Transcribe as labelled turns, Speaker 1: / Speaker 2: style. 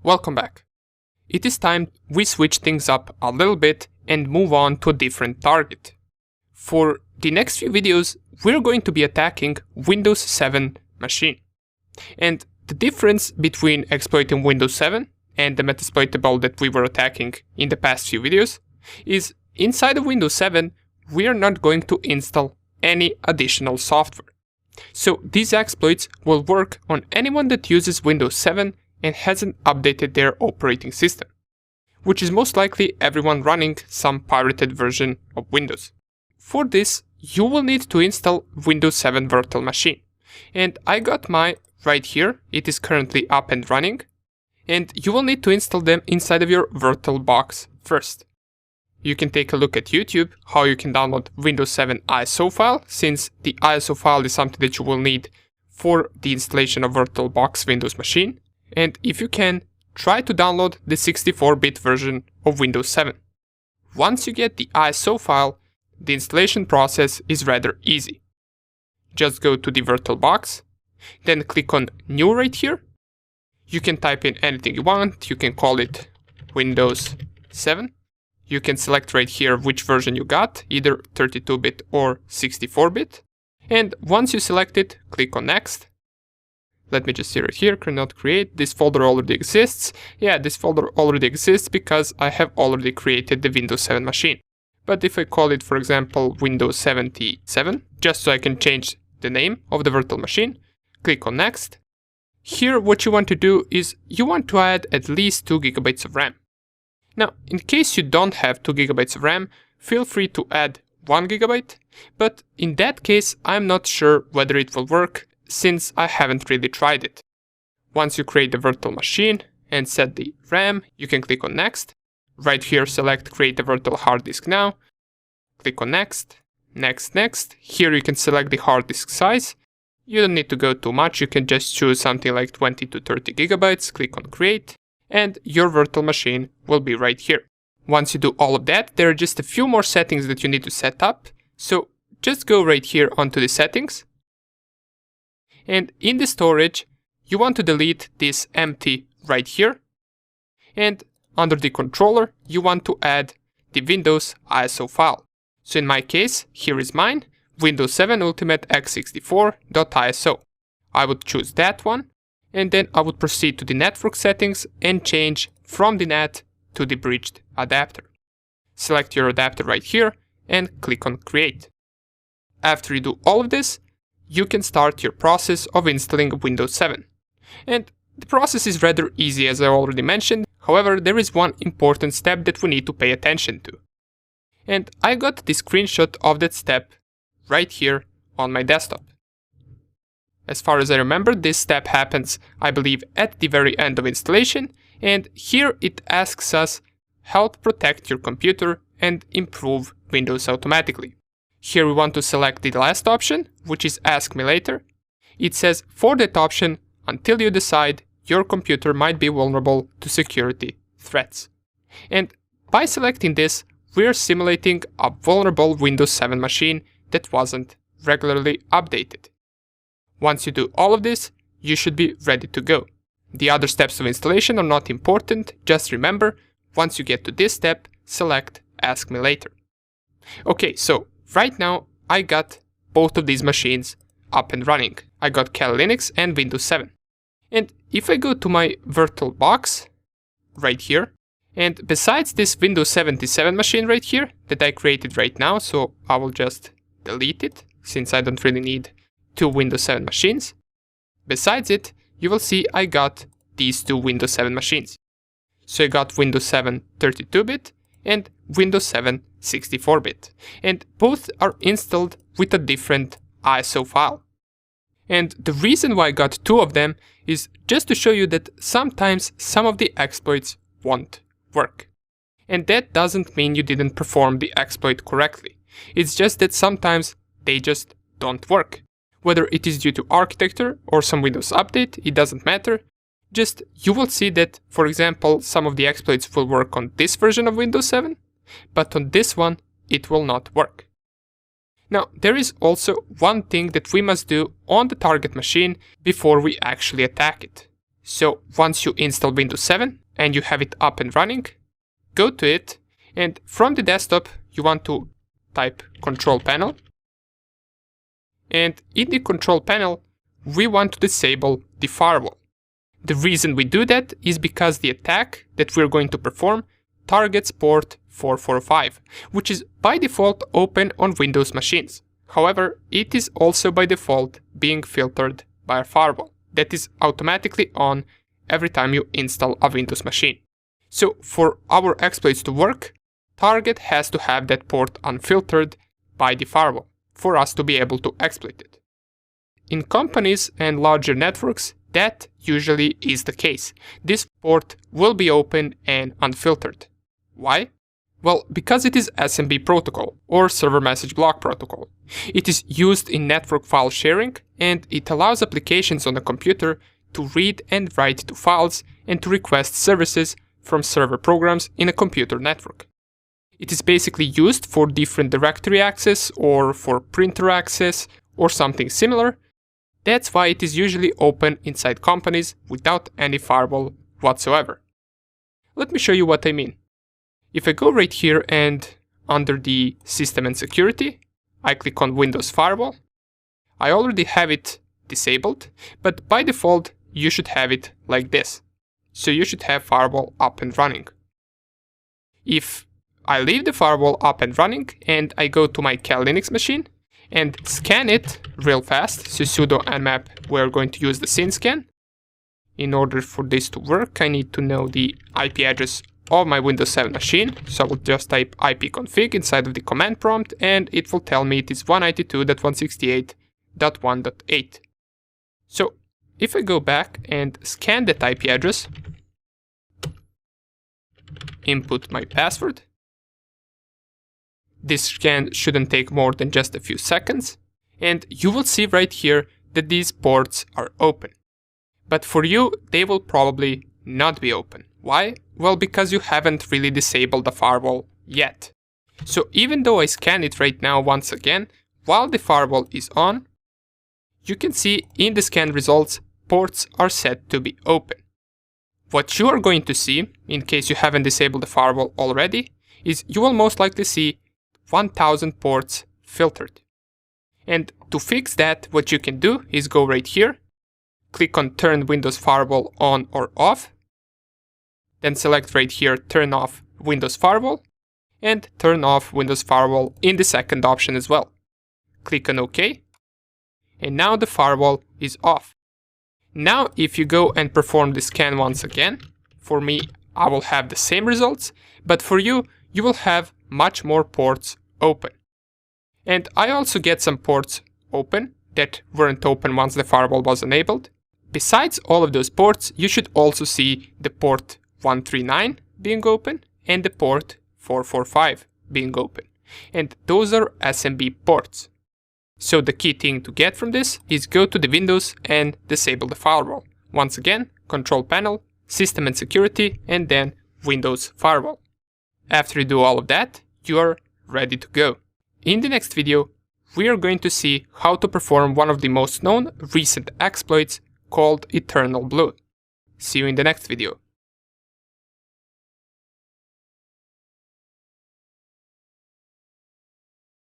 Speaker 1: Welcome back. It is time we switch things up a little bit and move on to a different target. For the next few videos, we're going to be attacking Windows 7 machine. And the difference between exploiting Windows 7 and the Metasploitable that we were attacking in the past few videos is inside of Windows 7, we are not going to install any additional software. So these exploits will work on anyone that uses Windows 7 and hasn't updated their operating system, which is most likely everyone running some pirated version of Windows. For this, you will need to install Windows 7 virtual machine. And I got mine right here. It is currently up and running. And you will need to install them inside of your VirtualBox first. You can take a look at YouTube how you can download Windows 7 ISO file, since the ISO file is something that you will need for the installation of VirtualBox Windows machine. And if you can, try to download the 64-bit version of Windows 7. Once you get the ISO file, the installation process is rather easy. Just go to the VirtualBox, then click on New right here. You can type in anything you want, you can call it Windows 7. You can select right here which version you got, either 32-bit or 64-bit. And once you select it, click on Next. Let me just see right here, cannot create, this folder already exists. Yeah, this folder already exists because I have already created the Windows 7 machine. But if I call it, for example, Windows 77, just so I can change the name of the virtual machine, click on Next. Here what you want to do is you want to add at least 2 GB of RAM. Now, in case you don't have 2 GB of RAM, feel free to add 1 GB, but in that case I'm not sure whether it will work, since I haven't really tried it. Once you create the virtual machine and set the RAM, you can click on Next. Right here select Create a Virtual Hard Disk Now. Click on Next, Next, Next. Here you can select the hard disk size. You don't need to go too much, you can just choose something like 20 to 30 GB, click on Create, and your virtual machine will be right here. Once you do all of that, there are just a few more settings that you need to set up. So just go right here onto the settings. And in the storage, you want to delete this empty right here. And under the controller, you want to add the Windows ISO file. So in my case, here is mine, Windows 7 Ultimate x64.iso. I would choose that one, and then I would proceed to the network settings and change from the NAT to the bridged adapter. Select your adapter right here and click on Create. After you do all of this, you can start your process of installing Windows 7. And the process is rather easy, as I already mentioned. However, there is one important step that we need to pay attention to. And I got the screenshot of that step right here on my desktop. As far as I remember, this step happens, I believe, at the very end of installation, and here it asks us help protect your computer and improve Windows automatically. Here we want to select the last option, which is Ask Me Later. It says for that option, until you decide your computer might be vulnerable to security threats. And by selecting this, we're simulating a vulnerable Windows 7 machine that wasn't regularly updated. Once you do all of this, you should be ready to go. The other steps of installation are not important, just remember, once you get to this step, select Ask Me Later. Okay, so right now I got both of these machines up and running. I got Kali Linux and Windows 7. And if I go to my VirtualBox right here, and besides this Windows 77 machine right here that I created right now, so I will just delete it since I don't really need 2 Windows 7 machines. Besides it, you will see I got these 2 Windows 7 machines. So I got Windows 7 32-bit and Windows 7 64-bit. And both are installed with a different ISO file. And the reason why I got 2 of them is just to show you that sometimes some of the exploits won't work. And that doesn't mean you didn't perform the exploit correctly. It's just that sometimes they just don't work. Whether it is due to architecture or some Windows update, it doesn't matter. Just you will see that, for example, some of the exploits will work on this version of Windows 7, but on this one, it will not work. Now, there is also one thing that we must do on the target machine before we actually attack it. So once you install Windows 7 and you have it up and running, go to it, and from the desktop you want to type Control Panel. And in the Control Panel, we want to disable the firewall. The reason we do that is because the attack that we're going to perform targets port 445, which is by default open on Windows machines. However, it is also by default being filtered by a firewall that is automatically on every time you install a Windows machine. So for our exploits to work, target has to have that port unfiltered by the firewall for us to be able to exploit it. In companies and larger networks, that usually is the case. This port will be open and unfiltered. Why? Well, because it is SMB protocol or server message block protocol. It is used in network file sharing, and it allows applications on a computer to read and write to files and to request services from server programs in a computer network. It is basically used for different directory access or for printer access or something similar. That's why it is usually open inside companies without any firewall whatsoever. Let me show you what I mean. If I go right here and under the System and Security, I click on Windows Firewall. I already have it disabled, but by default you should have it like this. So you should have firewall up and running. If I leave the firewall up and running and I go to my Cal Linux machine and scan it real fast, so sudo nmap, we're going to use the synscan. In order for this to work, I need to know the IP address of my Windows 7 machine, so I will just type ipconfig inside of the command prompt and it will tell me it is 192.168.1.8. So if I go back and scan that IP address, input my password, this scan shouldn't take more than just a few seconds, and you will see right here that these ports are open. But for you, they will probably not be open. Why? Well, because you haven't really disabled the firewall yet. So even though I scan it right now once again, while the firewall is on, you can see in the scan results, ports are set to be open. What you are going to see, in case you haven't disabled the firewall already, is you will most likely see 1000 ports filtered. And to fix that, what you can do is go right here, click on Turn Windows Firewall on or off, then select right here Turn off Windows Firewall, and turn off Windows Firewall in the second option as well. Click on OK, and now the firewall is off. Now if you go and perform the scan once again, for me I will have the same results, but for you, you will have much more ports open. And I also get some ports open that weren't open once the firewall was enabled. Besides all of those ports, you should also see the port 139 being open and the port 445 being open. And those are SMB ports. So the key thing to get from this is go to the Windows and disable the firewall. Once again, Control Panel, System and Security, and then Windows Firewall. After you do all of that, you are ready to go. In the next video, we are going to see how to perform one of the most known recent exploits called Eternal Blue. See you in the next video.